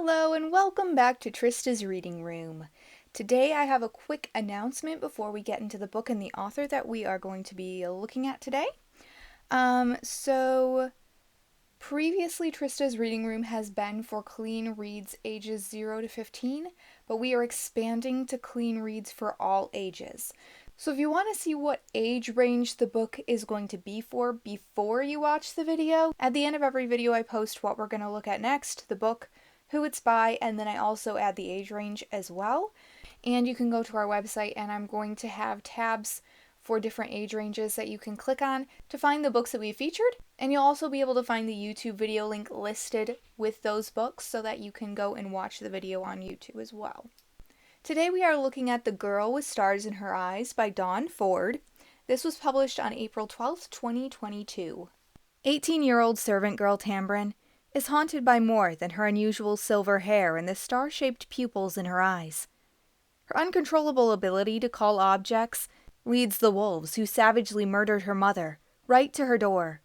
Hello and welcome back to Trista's Reading Room. Today I have a quick announcement before we get into the book and the author that we are going to be looking at today. Previously Trista's Reading Room has been for clean reads ages 0 to 15, but we are expanding to clean reads for all ages. So if you want to see what age range the book is going to be for before you watch the video, at the end of every video I post what we're going to look at next, the book, who it's by, and then I also add the age range as well. And you can go to our website and I'm going to have tabs for different age ranges that you can click on to find the books that we featured. And you'll also be able to find the YouTube video link listed with those books so that you can go and watch the video on YouTube as well. Today we are looking at The Girl with Stars in Her Eyes by Dawn Ford. This was published on April 12th, 2022. 18-year-old servant girl Tambrin is haunted by more than her unusual silver hair and the star-shaped pupils in her eyes. Her uncontrollable ability to call objects leads the wolves who savagely murdered her mother right to her door.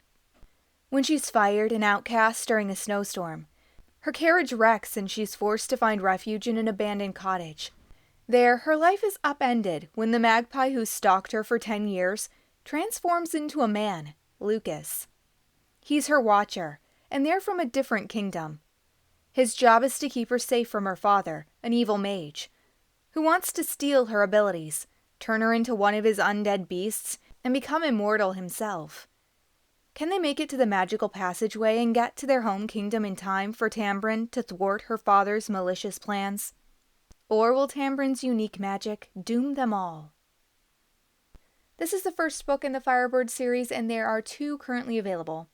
When she's fired and outcast during a snowstorm, her carriage wrecks and she's forced to find refuge in an abandoned cottage. There, her life is upended when the magpie who stalked her for 10 years transforms into a man, Lucas. He's her watcher, and they're from a different kingdom. His job is to keep her safe from her father, an evil mage, who wants to steal her abilities, turn her into one of his undead beasts, and become immortal himself. Can they make it to the magical passageway and get to their home kingdom in time for Tambrin to thwart her father's malicious plans? Or will Tambrin's unique magic doom them all? This is the first book in the Firebird series, and there are 2 currently available.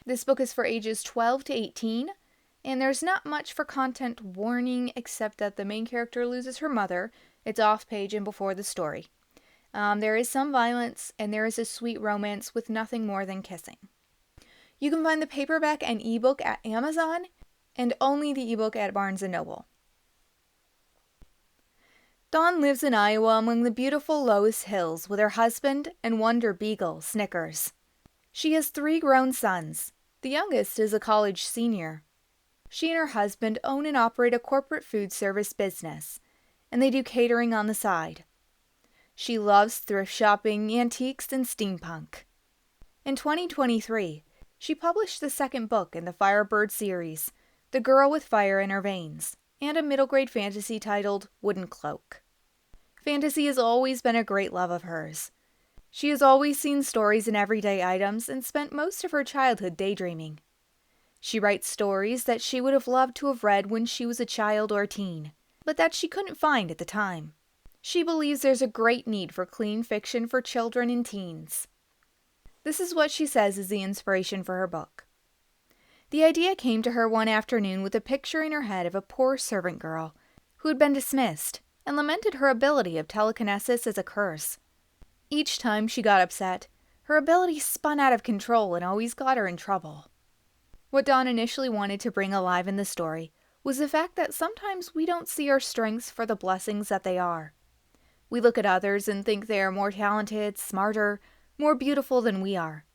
This book is for ages 12 to 18, and there's not much for content warning except that the main character loses her mother. It's off-page and before the story. There is some violence, and there is a sweet romance with nothing more than kissing. You can find the paperback and ebook at Amazon, and only the ebook at Barnes & Noble. Dawn lives in Iowa among the beautiful Loess Hills with her husband and wonder beagle, Snickers. She has 3 grown sons. The youngest is a college senior. She and her husband own and operate a corporate food service business, and they do catering on the side. She loves thrift shopping, antiques, and steampunk. In 2023, she published the 2nd book in the Firebird series, The Girl with Fire in Her Veins, and a middle-grade fantasy titled Wooden Cloak. Fantasy has always been a great love of hers. She has always seen stories in everyday items and spent most of her childhood daydreaming. She writes stories that she would have loved to have read when she was a child or teen, but that she couldn't find at the time. She believes there's a great need for clean fiction for children and teens. This is what she says is the inspiration for her book. The idea came to her one afternoon with a picture in her head of a poor servant girl who had been dismissed and lamented her ability of telekinesis as a curse. Each time she got upset, her ability spun out of control and always got her in trouble. What Dawn initially wanted to bring alive in the story was the fact that sometimes we don't see our strengths for the blessings that they are. We look at others and think they are more talented, smarter, more beautiful than we are.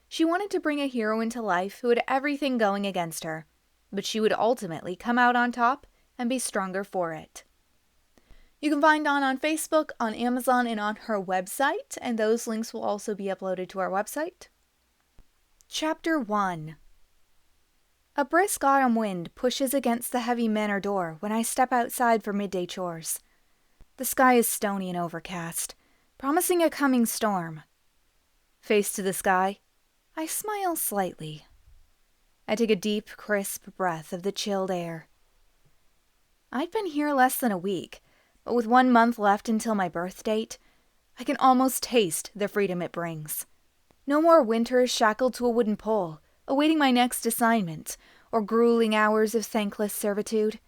She wanted to bring a hero into life who had everything going against her, but she would ultimately come out on top and be stronger for it. You can find Dawn on Facebook, on Amazon, and on her website, and those links will also be uploaded to our website. Chapter 1. A brisk autumn wind pushes against the heavy manor door when I step outside for midday chores. The sky is stony and overcast, promising a coming storm. Face to the sky, I smile slightly. I take a deep, crisp breath of the chilled air. I've been here less than a week, but with 1 month left until my birth date, I can almost taste the freedom it brings. No more winter shackled to a wooden pole, awaiting my next assignment, or grueling hours of thankless servitude.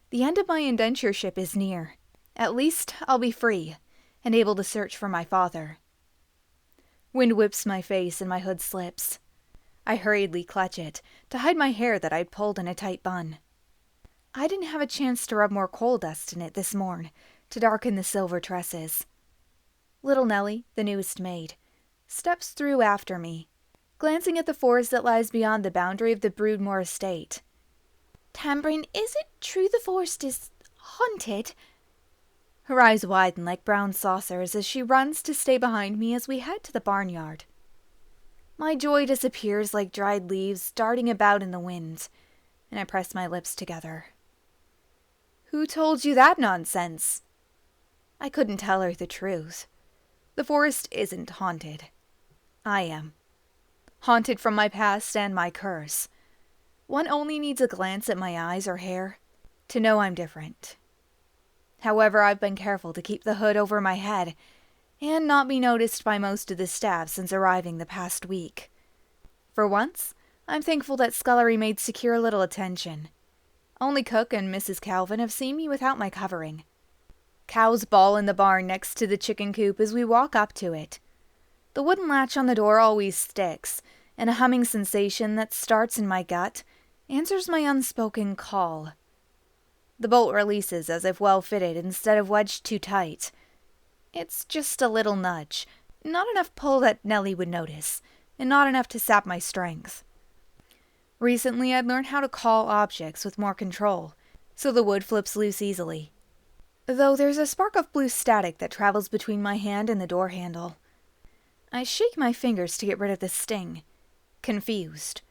The end of my indentureship is near. At least I'll be free, and able to search for my father. Wind whips my face and my hood slips. I hurriedly clutch it, to hide my hair that I'd pulled in a tight bun. I didn't have a chance to rub more coal dust in it this morn, to darken the silver tresses. Little Nellie, the newest maid, steps through after me, glancing at the forest that lies beyond the boundary of the Broodmore estate. Tambrin, is it true the forest is haunted? Her eyes widen like brown saucers as she runs to stay behind me as we head to the barnyard. My joy disappears like dried leaves darting about in the wind, and I press my lips together. Who told you that nonsense? I couldn't tell her the truth. The forest isn't haunted. I am. Haunted from my past and my curse. One only needs a glance at my eyes or hair to know I'm different. However, I've been careful to keep the hood over my head and not be noticed by most of the staff since arriving the past week. For once, I'm thankful that scullery maids secure little attention. Only Cook and Mrs. Calvin have seen me without my covering. Cows bawl in the barn next to the chicken coop as we walk up to it. The wooden latch on the door always sticks, and a humming sensation that starts in my gut answers my unspoken call. The bolt releases as if well fitted instead of wedged too tight. It's just a little nudge, not enough pull that Nellie would notice, and not enough to sap my strength. Recently, I'd learned how to call objects with more control, so the wood flips loose easily. Though there's a spark of blue static that travels between my hand and the door handle. I shake my fingers to get rid of the sting, confused.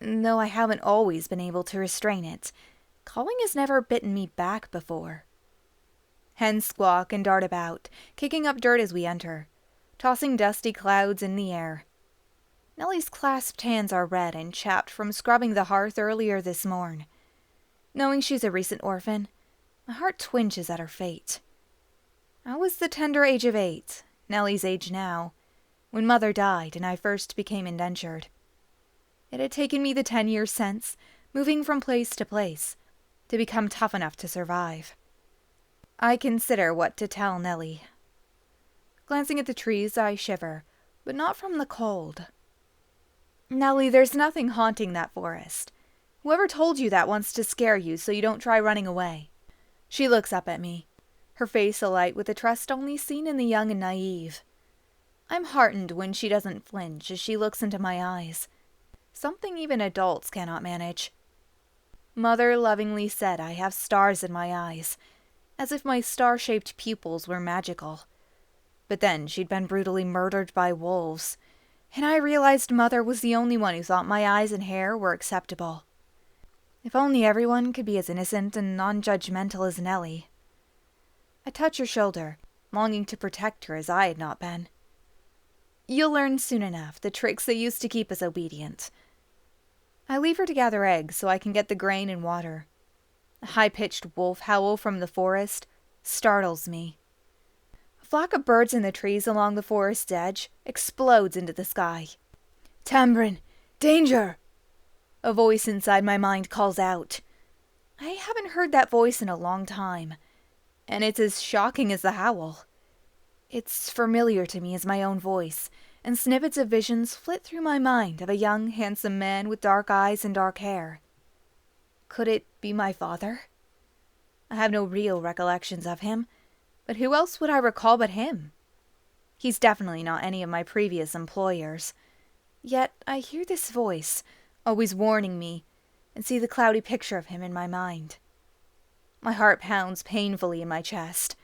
Though I haven't always been able to restrain it, calling has never bitten me back before. Hens squawk and dart about, kicking up dirt as we enter, tossing dusty clouds in the air. Nellie's clasped hands are red and chapped from scrubbing the hearth earlier this morn. Knowing she's a recent orphan, my heart twinges at her fate. I was the tender age of 8, Nellie's age now, when Mother died and I first became indentured. It had taken me the 10 years since, moving from place to place, to become tough enough to survive. I consider what to tell Nellie. Glancing at the trees, I shiver, but not from the cold. Nellie, there's nothing haunting that forest. Whoever told you that wants to scare you so you don't try running away. She looks up at me, her face alight with a trust only seen in the young and naive. I'm heartened when she doesn't flinch as she looks into my eyes. Something even adults cannot manage. Mother lovingly said I have stars in my eyes, as if my star-shaped pupils were magical. But then she'd been brutally murdered by wolves, and I realized Mother was the only one who thought my eyes and hair were acceptable. If only everyone could be as innocent and non-judgmental as Nellie. I touch her shoulder, longing to protect her as I had not been. You'll learn soon enough the tricks that used to keep us obedient. I leave her to gather eggs so I can get the grain and water. A high-pitched wolf howl from the forest startles me. A flock of birds in the trees along the forest's edge explodes into the sky. Tambrin, danger! A voice inside my mind calls out. I haven't heard that voice in a long time, and it's as shocking as the howl. It's familiar to me as my own voice, and snippets of visions flit through my mind of a young, handsome man with dark eyes and dark hair. Could it be my father? I have no real recollections of him, but who else would I recall but him? He's definitely not any of my previous employers. Yet I hear this voice, always warning me, and see the cloudy picture of him in my mind. My heart pounds painfully in my chest.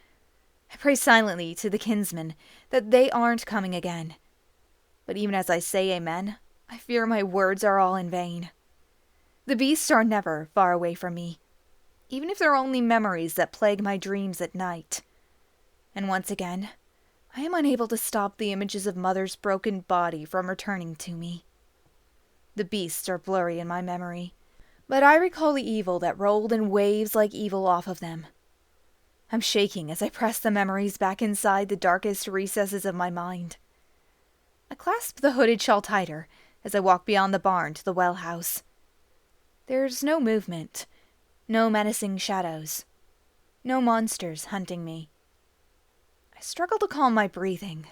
I pray silently to the kinsmen that they aren't coming again. But even as I say amen, I fear my words are all in vain. The beasts are never far away from me, even if they're only memories that plague my dreams at night. And once again, I am unable to stop the images of Mother's broken body from returning to me. The beasts are blurry in my memory, but I recall the evil that rolled in waves like evil off of them. I'm shaking as I press the memories back inside the darkest recesses of my mind. I clasp the hooded shawl tighter as I walk beyond the barn to the well house. There's no movement, no menacing shadows, no monsters hunting me. I struggle to calm my breathing.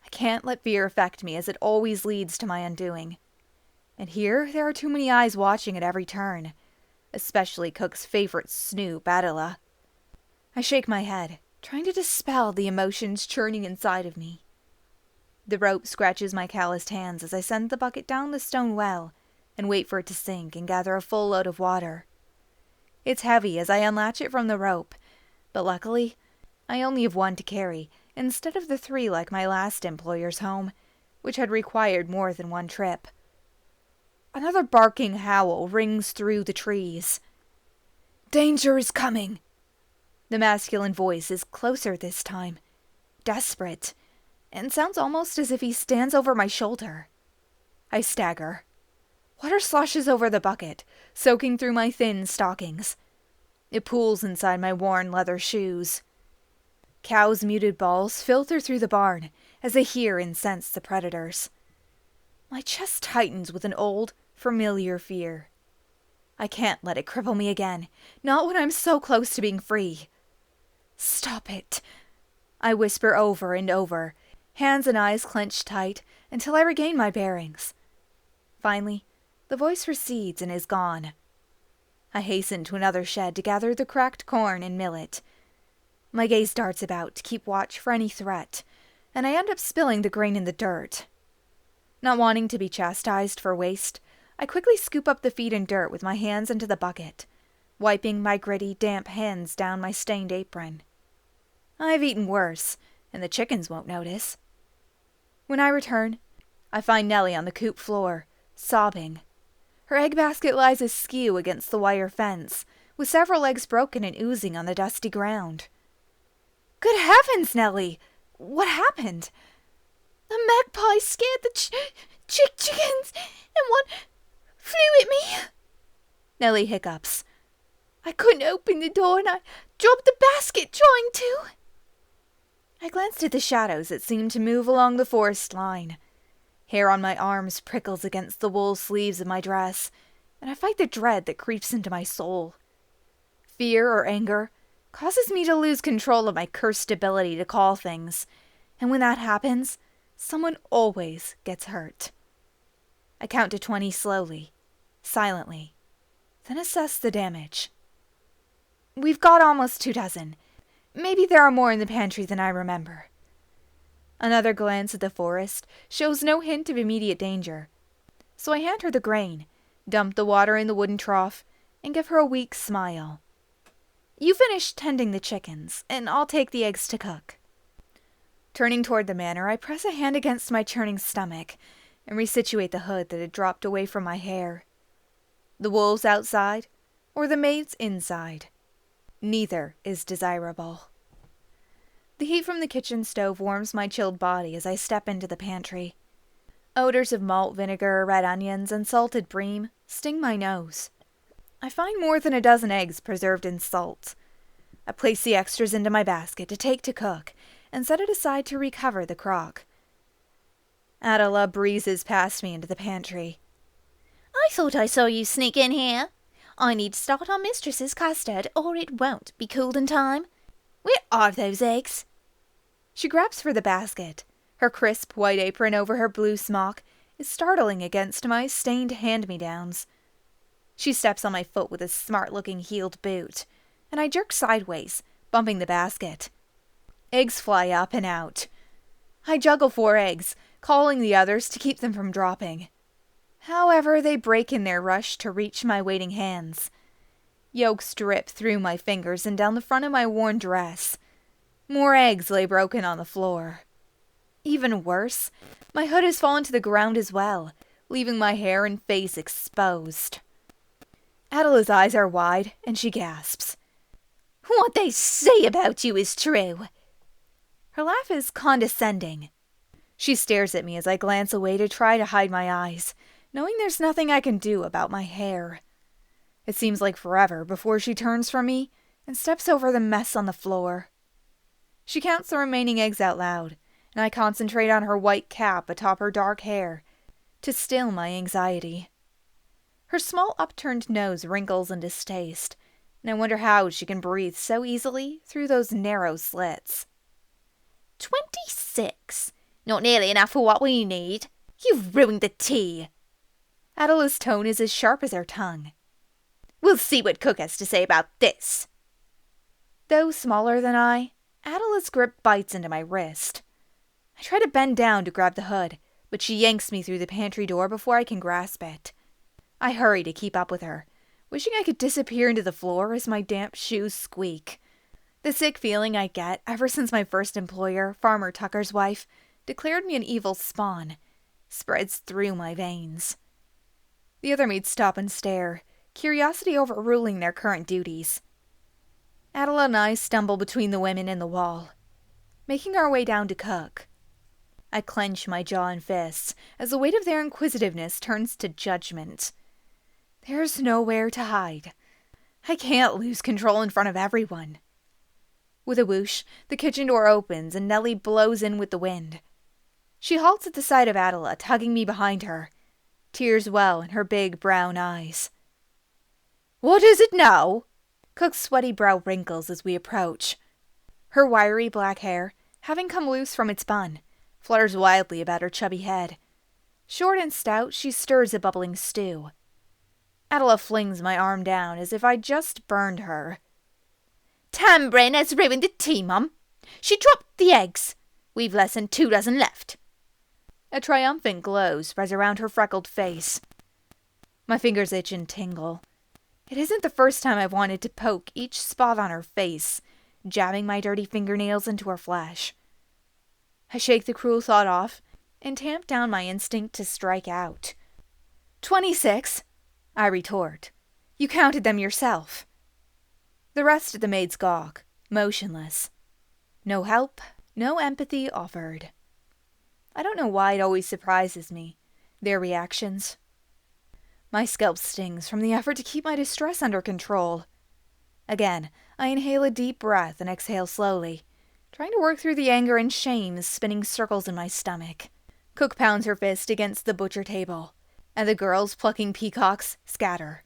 I can't let fear affect me as it always leads to my undoing. And here there are too many eyes watching at every turn, especially Cook's favorite snoop, Adela. I shake my head, trying to dispel the emotions churning inside of me. The rope scratches my calloused hands as I send the bucket down the stone well, and wait for it to sink and gather a full load of water. It's heavy as I unlatch it from the rope, but luckily, I only have one to carry instead of the 3 like my last employer's home, which had required more than one trip. Another barking howl rings through the trees. "Danger is coming!" The masculine voice is closer this time, desperate, and sounds almost as if he stands over my shoulder. I stagger. Water sloshes over the bucket, soaking through my thin stockings. It pools inside my worn leather shoes. Cows' muted bawls filter through the barn as they hear and sense the predators. My chest tightens with an old, familiar fear. I can't let it cripple me again, not when I'm so close to being free. "Stop it," I whisper over and over, hands and eyes clenched tight until I regain my bearings. Finally, the voice recedes and is gone. I hasten to another shed to gather the cracked corn and millet. My gaze darts about to keep watch for any threat, and I end up spilling the grain in the dirt. Not wanting to be chastised for waste, I quickly scoop up the feed and dirt with my hands into the bucket, wiping my gritty, damp hands down my stained apron. I've eaten worse, and the chickens won't notice. When I return, I find Nellie on the coop floor, sobbing. Her egg basket lies askew against the wire fence, with several eggs broken and oozing on the dusty ground. "Good heavens, Nellie! What happened?" "A magpie scared the chickens, and one flew at me," Nellie hiccups. "I couldn't open the door, and I dropped the basket trying to." I glanced at the shadows that seemed to move along the forest line. Hair on my arms prickles against the wool sleeves of my dress, and I fight the dread that creeps into my soul. Fear or anger causes me to lose control of my cursed ability to call things, and when that happens, someone always gets hurt. I count to 20 slowly, silently, then assess the damage. We've got almost 24. Maybe there are more in the pantry than I remember. Another glance at the forest shows no hint of immediate danger, so I hand her the grain, dump the water in the wooden trough, and give her a weak smile. "You finish tending the chickens, and I'll take the eggs to cook." Turning toward the manor, I press a hand against my churning stomach and resituate the hood that had dropped away from my hair. The wolves outside, or the maids inside? Neither is desirable. The heat from the kitchen stove warms my chilled body as I step into the pantry. Odors of malt vinegar, red onions, and salted bream sting my nose. I find more than a dozen eggs preserved in salt. I place the extras into my basket to take to cook and set it aside to recover the crock. Adela breezes past me into the pantry. "I thought I saw you sneak in here. I need to start on Mistress's custard, or it won't be cooled in time. Where are those eggs?" She grabs for the basket. Her crisp white apron over her blue smock is startling against my stained hand-me-downs. She steps on my foot with a smart-looking heeled boot, and I jerk sideways, bumping the basket. Eggs fly up and out. I juggle 4 eggs, calling the others to keep them from dropping. However, they break in their rush to reach my waiting hands. Yolks drip through my fingers and down the front of my worn dress. More eggs lay broken on the floor. Even worse, my hood has fallen to the ground as well, leaving my hair and face exposed. Adela's eyes are wide, and she gasps. "What they say about you is true." Her laugh is condescending. She stares at me as I glance away to try to hide my eyes, knowing there's nothing I can do about my hair. It seems like forever before she turns from me and steps over the mess on the floor. She counts the remaining eggs out loud, and I concentrate on her white cap atop her dark hair to still my anxiety. Her small upturned nose wrinkles in distaste, and I wonder how she can breathe so easily through those narrow slits. 26. Not nearly enough for what we need. You've ruined the tea. Adela's tone is as sharp as her tongue. We'll see what Cook has to say about this. Though smaller than I, Adela's grip bites into my wrist. I try to bend down to grab the hood, but she yanks me through the pantry door before I can grasp it. I hurry to keep up with her, wishing I could disappear into the floor as my damp shoes squeak. The sick feeling I get ever since my first employer, Farmer Tucker's wife, declared me an evil spawn, spreads through my veins. The other maids stop and stare, curiosity overruling their current duties. Adela and I stumble between the women and the wall, making our way down to cook. I clench my jaw and fists as the weight of their inquisitiveness turns to judgment. There's nowhere to hide. I can't lose control in front of everyone. With a whoosh, the kitchen door opens and Nellie blows in with the wind. She halts at the sight of Adela, tugging me behind her. Tears well in her big brown eyes. "What is it now?" Cook's sweaty brow wrinkles as we approach. Her wiry black hair, having come loose from its bun, flutters wildly about her chubby head. Short and stout, she stirs a bubbling stew. Adela flings my arm down as if I'd just burned her. "Tambrin has ruined the tea, Mum. She dropped the eggs. We've less than 2 dozen left." A triumphant glow spreads around her freckled face. My fingers itch and tingle. It isn't the first time I've wanted to poke each spot on her face, jabbing my dirty fingernails into her flesh. I shake the cruel thought off and tamp down my instinct to strike out. 26, I retort. You counted them yourself. The rest of the maids gawk, motionless. No help, no empathy offered. I don't know why it always surprises me, their reactions. My scalp stings from the effort to keep my distress under control. Again, I inhale a deep breath and exhale slowly, trying to work through the anger and shame spinning circles in my stomach. Cook pounds her fist against the butcher table, and the girls, plucking peacocks, scatter.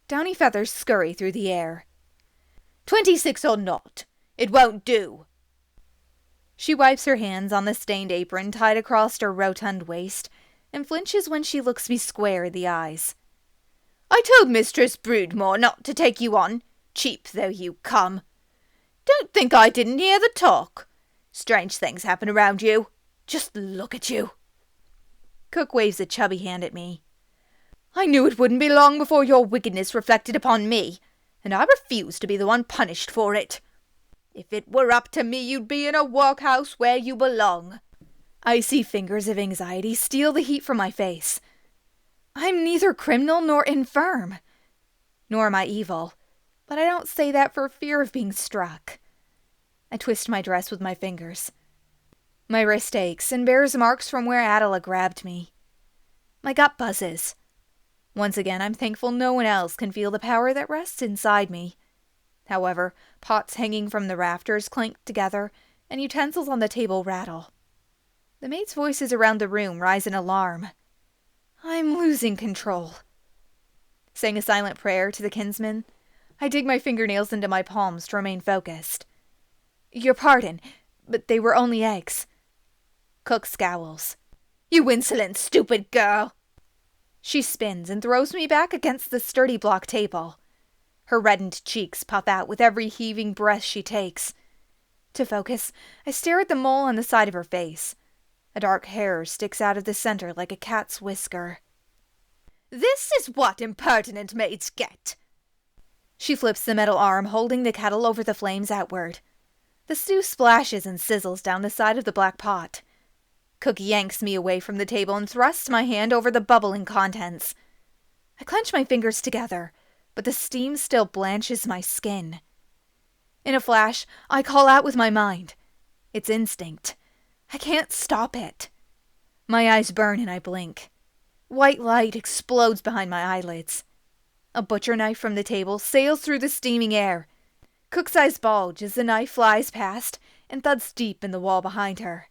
Downy feathers scurry through the air. 26 or not, it won't do. She wipes her hands on the stained apron tied across her rotund waist and flinches when she looks me square in the eyes. "I told Mistress Broodmore not to take you on, cheap though you come. Don't think I didn't hear the talk. Strange things happen around you. Just look at you." Cook waves a chubby hand at me. "I knew it wouldn't be long before your wickedness reflected upon me, and I refuse to be the one punished for it. If it were up to me, you'd be in a workhouse where you belong." Icy fingers of anxiety steal the heat from my face. I'm neither criminal nor infirm. Nor am I evil, but I don't say that for fear of being struck. I twist my dress with my fingers. My wrist aches and bears marks from where Adela grabbed me. My gut buzzes. Once again, I'm thankful no one else can feel the power that rests inside me. However, pots hanging from the rafters clank together, and utensils on the table rattle. The maids' voices around the room rise in alarm. I'm losing control. Saying a silent prayer to the kinsman, I dig my fingernails into my palms to remain focused. Your pardon, but they were only eggs. Cook scowls. "You insolent, stupid girl." She spins and throws me back against the sturdy block table. Her reddened cheeks puff out with every heaving breath she takes. To focus, I stare at the mole on the side of her face. A dark hair sticks out of the center like a cat's whisker. "This is what impertinent maids get." She flips the metal arm holding the kettle over the flames outward. The stew splashes and sizzles down the side of the black pot. Cook yanks me away from the table and thrusts my hand over the bubbling contents. I clench my fingers together, but the steam still blanches my skin. In a flash, I call out with my mind. It's instinct. I can't stop it. My eyes burn and I blink. White light explodes behind my eyelids. A butcher knife from the table sails through the steaming air. Cook's eyes bulge as the knife flies past and thuds deep in the wall behind her.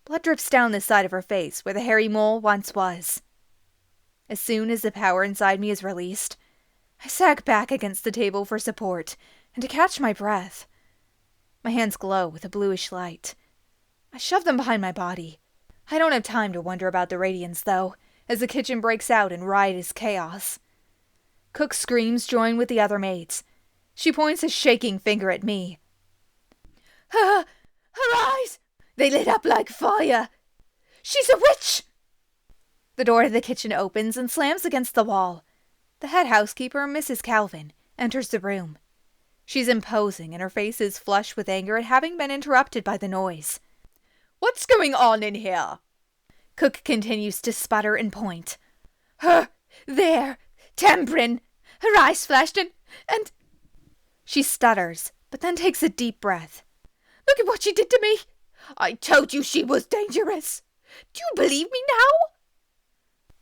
Blood drips down the side of her face where the hairy mole once was. As soon as the power inside me is released, I sag back against the table for support and to catch my breath. My hands glow with a bluish light. I shove them behind my body. I don't have time to wonder about the radiance, though, as the kitchen breaks out in riotous chaos. Cook's screams join with the other maids. She points a shaking finger at me. Her eyes! They lit up like fire. She's a witch! The door to the kitchen opens and slams against the wall. The head housekeeper, Mrs. Calvin, enters the room. She's imposing, and her face is flushed with anger at having been interrupted by the noise. "What's going on in here?" Cook continues to sputter and point. There, Tambrin. Her eyes flashed and... She stutters, but then takes a deep breath. "Look at what she did to me. I told you she was dangerous. Do you believe me now?"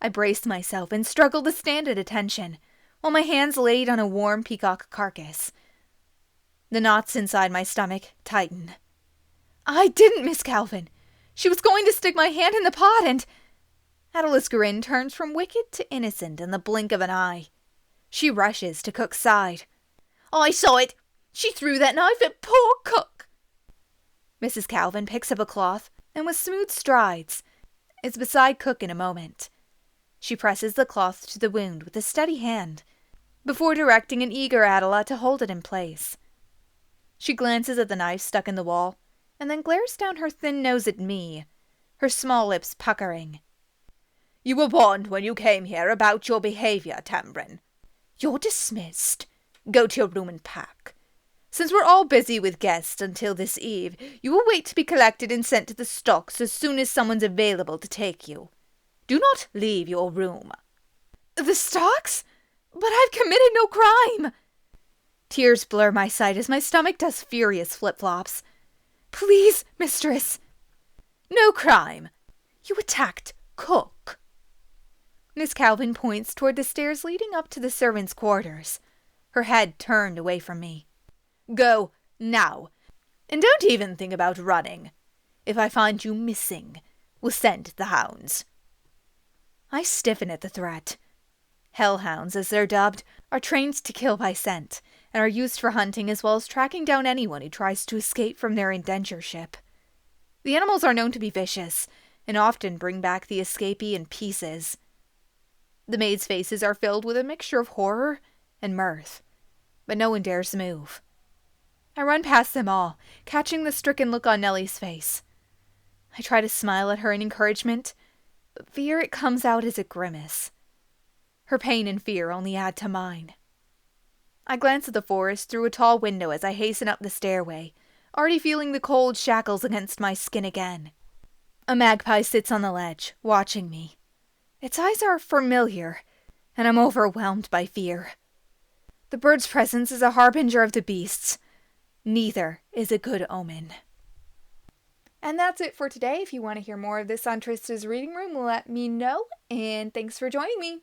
I brace myself and struggle to stand at attention, while my hands laid on a warm peacock carcass. The knots inside my stomach tighten. I didn't, Miss Calvin. She was going to stick my hand in the pot and... Adela's grin turns from wicked to innocent in the blink of an eye. She rushes to Cook's side. "I saw it. She threw that knife at poor Cook." Mrs. Calvin picks up a cloth and with smooth strides is beside Cook in a moment. She presses the cloth to the wound with a steady hand, before directing an eager Adela to hold it in place. She glances at the knife stuck in the wall, and then glares down her thin nose at me, her small lips puckering. "You were warned when you came here about your behavior, Tambrin. You're dismissed. Go to your room and pack. Since we're all busy with guests until this eve, you will wait to be collected and sent to the stocks as soon as someone's available to take you. Do not leave your room." "The stocks? But I've committed no crime." Tears blur my sight as my stomach does furious flip-flops. "Please, mistress." "No crime. You attacked Cook." Miss Calvin points toward the stairs leading up to the servants' quarters, her head turned away from me. "Go, now. And don't even think about running. If I find you missing, we'll send the hounds." I stiffen at the threat. Hellhounds, as they're dubbed, are trained to kill by scent, and are used for hunting as well as tracking down anyone who tries to escape from their indentureship. The animals are known to be vicious, and often bring back the escapee in pieces. The maids' faces are filled with a mixture of horror and mirth, but no one dares move. I run past them all, catching the stricken look on Nellie's face. I try to smile at her in encouragement, but fear it comes out as a grimace. Her pain and fear only add to mine. I glance at the forest through a tall window as I hasten up the stairway, already feeling the cold shackles against my skin again. A magpie sits on the ledge, watching me. Its eyes are familiar, and I'm overwhelmed by fear. The bird's presence is a harbinger of the beasts. Neither is a good omen. And that's it for today. If you want to hear more of this on Trista's Reading Room, let me know. And thanks for joining me.